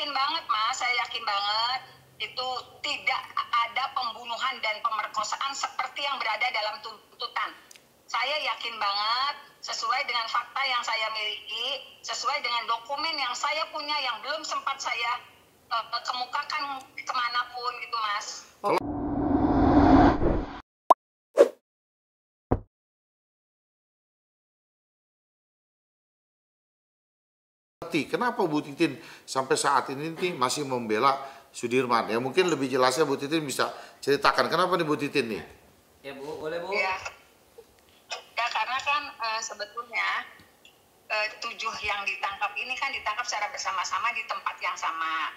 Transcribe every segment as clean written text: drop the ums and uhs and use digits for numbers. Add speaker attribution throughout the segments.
Speaker 1: yakin banget Mas, saya yakin banget itu tidak ada pembunuhan dan pemerkosaan seperti yang berada dalam tuntutan. Saya yakin banget sesuai dengan fakta yang saya miliki, sesuai dengan dokumen yang saya punya yang belum sempat saya kemukakan kemanapun gitu Mas.
Speaker 2: Kenapa Bu Titin sampai saat ini masih membela Sudirman? Ya mungkin lebih jelasnya Bu Titin bisa ceritakan kenapa nih Bu Titin nih?
Speaker 3: Ya Bu, boleh Bu?
Speaker 1: Ya karena kan sebetulnya 7 yang ditangkap ini kan ditangkap secara bersama-sama di tempat yang sama.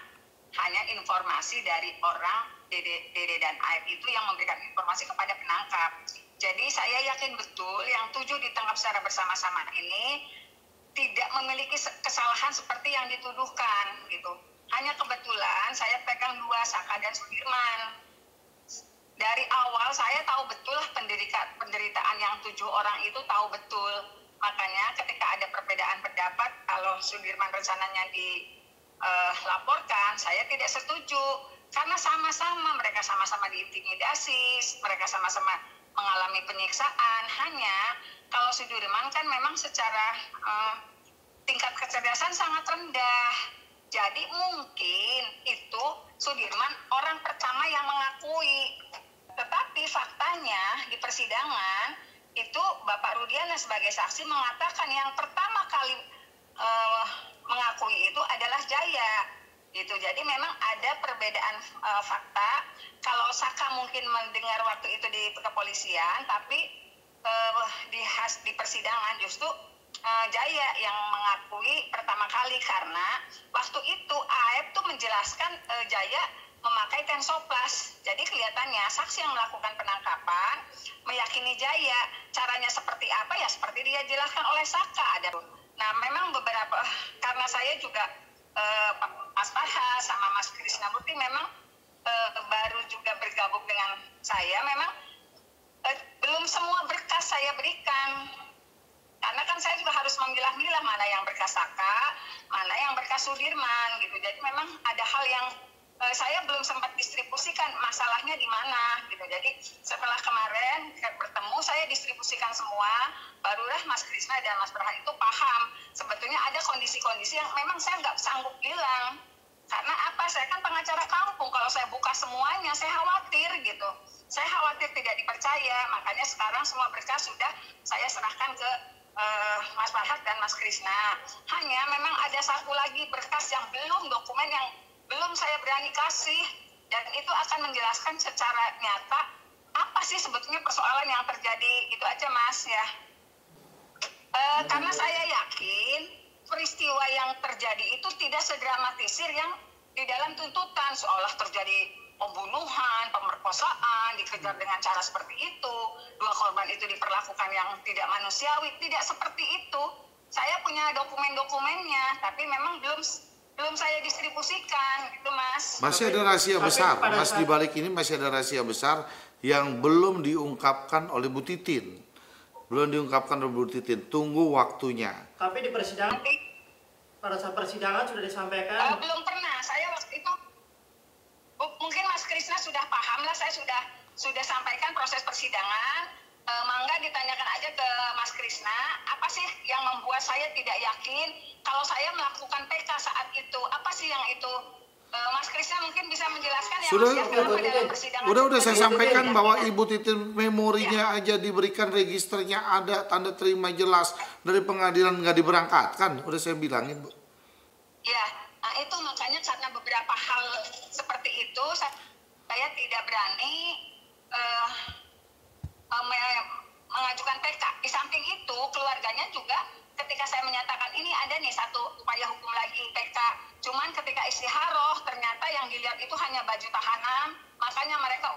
Speaker 1: Hanya informasi dari orang Dede dan Aib itu yang memberikan informasi kepada penangkap. Jadi saya yakin betul yang 7 ditangkap secara bersama-sama ini tidak memiliki kesalahan seperti yang dituduhkan gitu. Hanya kebetulan saya pegang 2, Saka dan Sudirman. Dari awal saya tahu betul lah penderitaan yang 7 orang itu tahu betul. Makanya ketika ada perbedaan pendapat kalau Sudirman rencananya dilaporkan, saya tidak setuju. Karena mereka sama-sama diintimidasi, mereka sama-sama mengalami penyiksaan. Hanya kalau Sudirman kan memang secara tingkat kecerdasan sangat rendah. Jadi mungkin itu Sudirman orang pertama yang mengakui. Tetapi faktanya di persidangan itu Bapak Rudiana sebagai saksi mengatakan yang pertama kali mengakui itu adalah Jaya. Gitu. Jadi memang ada perbedaan fakta. Kalau Saka mungkin mendengar waktu itu di kepolisian, tapi di persidangan justru Jaya yang mengakui pertama kali karena waktu itu Aib tuh menjelaskan Jaya memakai tensoplas. Jadi kelihatannya saksi yang melakukan penangkapan meyakini Jaya. Caranya seperti apa ya seperti dia jelaskan oleh Saka. Nah memang beberapa karena saya juga Mas Farha sama Mas Krisnamurti memang baru juga bergabung dengan saya, memang belum semua berkas saya berikan. Karena kan saya juga harus memilah-milah mana yang berkas Saka, mana yang berkas Sudirman gitu. Jadi memang ada hal yang saya belum sempat distribusikan masalahnya di mana gitu. Jadi setelah kemarin bertemu saya distribusikan semua, barulah Mas Krisna dan Mas Farha itu paham sebetulnya ada kondisi-kondisi yang memang saya nggak sanggup bilang. Karena apa? Saya kan pengacara kampung, kalau saya buka semuanya saya khawatir gitu. Saya khawatir tidak dipercaya, makanya sekarang semua berkas sudah saya serahkan ke Mas Farhat dan Mas Krisna. Hanya memang ada satu lagi berkas yang belum, dokumen yang belum saya berani kasih, dan itu akan menjelaskan secara nyata apa sih sebetulnya persoalan yang terjadi. Itu aja Mas ya. Karena saya yakin peristiwa yang terjadi itu tidak sedramatisir yang di dalam tuntutan, seolah terjadi pembunuhan, pemerkosaan, dikejar dengan cara seperti itu, 2 korban itu diperlakukan yang tidak manusiawi, tidak seperti itu. Saya punya dokumen-dokumennya, tapi memang belum saya distribusikan, gitu Mas.
Speaker 2: Masih ada rahasia besar, Mas, di balik ini masih ada rahasia besar yang belum diungkapkan oleh Bu Titin. Belum diungkapkan oleh Bu Titin, tunggu waktunya.
Speaker 3: Tapi di persidangan, pada saat persidangan sudah disampaikan?
Speaker 1: Belum pernah, saya waktu itu, mungkin Mas Krisna sudah paham lah, saya sudah sampaikan proses persidangan. Mangga ditanyakan aja ke Mas Krisna, apa sih yang membuat saya tidak yakin kalau saya melakukan PK saat itu, apa sih yang itu? Mas Krisna mungkin bisa menjelaskan ya.
Speaker 2: Sudah,
Speaker 1: Mas, dalam persidangan
Speaker 2: udah saya sampaikan bahwa Ibu Titin memorinya aja diberikan, registernya ada, tanda terima jelas dari pengadilan, nggak diberangkatkan, udah saya bilangin Bu.
Speaker 1: Ya, nah itu makanya karena beberapa hal seperti itu saya tidak berani mengajukan PK. Di samping itu keluarganya juga ketika saya menyatakan ini ada nih satu upaya hukum lagi PK, cuman ketika istiharoh ternyata yang dilihat itu hanya baju tahanan, makanya mereka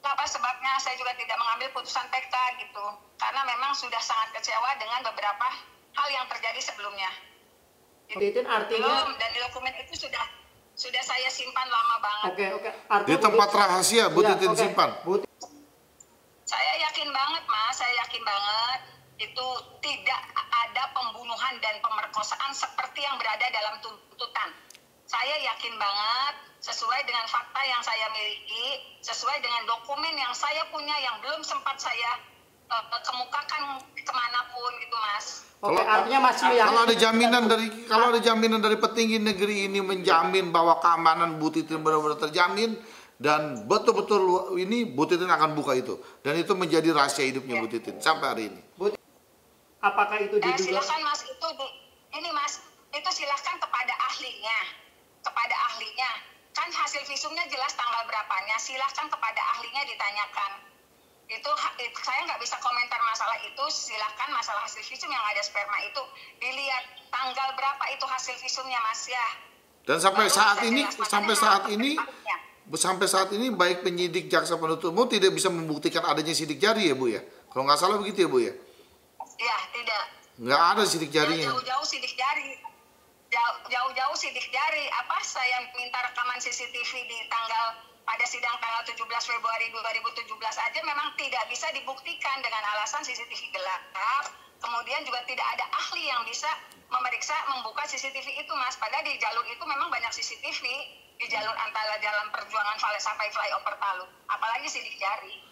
Speaker 1: apa sebabnya saya juga tidak mengambil putusan PK gitu, karena memang sudah sangat kecewa dengan beberapa hal yang terjadi sebelumnya.
Speaker 3: Titin artinya
Speaker 1: dan dokumen itu sudah saya simpan lama banget.
Speaker 3: Oke.
Speaker 2: Di tempat rahasia Bu Titin simpan.
Speaker 1: Saya yakin banget Mas, saya yakin banget itu tidak ada pemerkosaan seperti yang berada dalam tuntutan. Saya yakin banget sesuai dengan fakta yang saya miliki, sesuai dengan dokumen yang saya punya yang belum sempat saya kemukakan kemanapun gitu, Mas.
Speaker 3: Oke, artinya masih
Speaker 2: kalau ada jaminan dari petinggi negeri ini menjamin bahwa keamanan Bu Titin benar-benar terjamin dan betul-betul ini Bu Titin akan buka itu dan itu menjadi rahasia hidupnya Bu Titin sampai hari ini.
Speaker 3: Apakah itu diduga?
Speaker 1: Silakan Mas, ini Mas, itu silakan kepada ahlinya. Kan hasil visumnya jelas tanggal berapanya, silakan kepada ahlinya ditanyakan. Itu saya nggak bisa komentar masalah itu, silakan masalah hasil visum yang ada sperma itu dilihat tanggal berapa itu hasil visumnya, Mas, ya.
Speaker 2: Dan sampai saat ini baik penyidik jaksa penuntut umum tidak bisa membuktikan adanya sidik jari ya Bu ya. Kalau nggak salah begitu ya Bu ya.
Speaker 1: Ya, tidak.
Speaker 2: Nggak ada sidik jarinya.
Speaker 1: Jauh-jauh sidik jari. Jauh-jauh sidik jari. Apa saya minta rekaman CCTV di pada sidang tanggal 17 Februari 2017 aja memang tidak bisa dibuktikan dengan alasan CCTV gelap. Kemudian juga tidak ada ahli yang bisa membuka CCTV itu, Mas. Padahal di jalur itu memang banyak CCTV di jalur antara Jalan Perjuangan sampai flyover Palu. Apalagi sidik jari.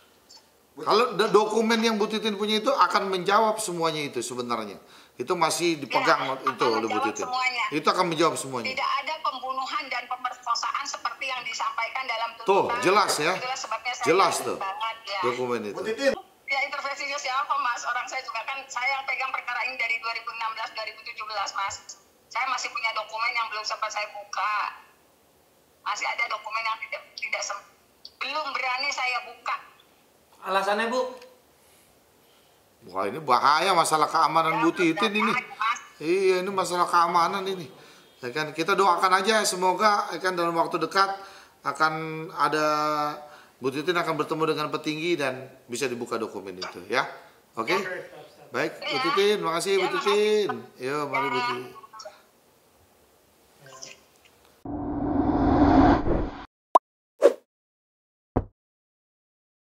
Speaker 2: Kalau dokumen yang Bu Titin punya itu akan menjawab semuanya itu sebenarnya. Itu masih dipegang itu oleh Bu Titin. Semuanya. Itu akan menjawab semuanya.
Speaker 1: Tidak ada pembunuhan dan pemerkosaan seperti yang disampaikan dalam tuntutan.
Speaker 2: Tuh, jelas ya. Jelas tuh.
Speaker 1: Banget, ya.
Speaker 2: Dokumen itu.
Speaker 4: Bu Titin.
Speaker 1: Ya intervensinya siapa, Mas? Orang saya juga kan saya yang pegang perkara ini dari 2016 2017, Mas. Saya masih punya dokumen yang belum sempat saya buka. Masih ada dokumen yang belum berani saya buka.
Speaker 3: Alasannya Bu?
Speaker 2: Wah ini bahaya masalah keamanan Bu Titin ini. Iya ini masalah keamanan ini. Ya kan kita doakan aja semoga kan dalam waktu dekat akan ada Bu Titin akan bertemu dengan petinggi dan bisa dibuka dokumen itu ya. Oke? Baik Bu Titin, makasih Bu Titin. Yo mari Bu Titin.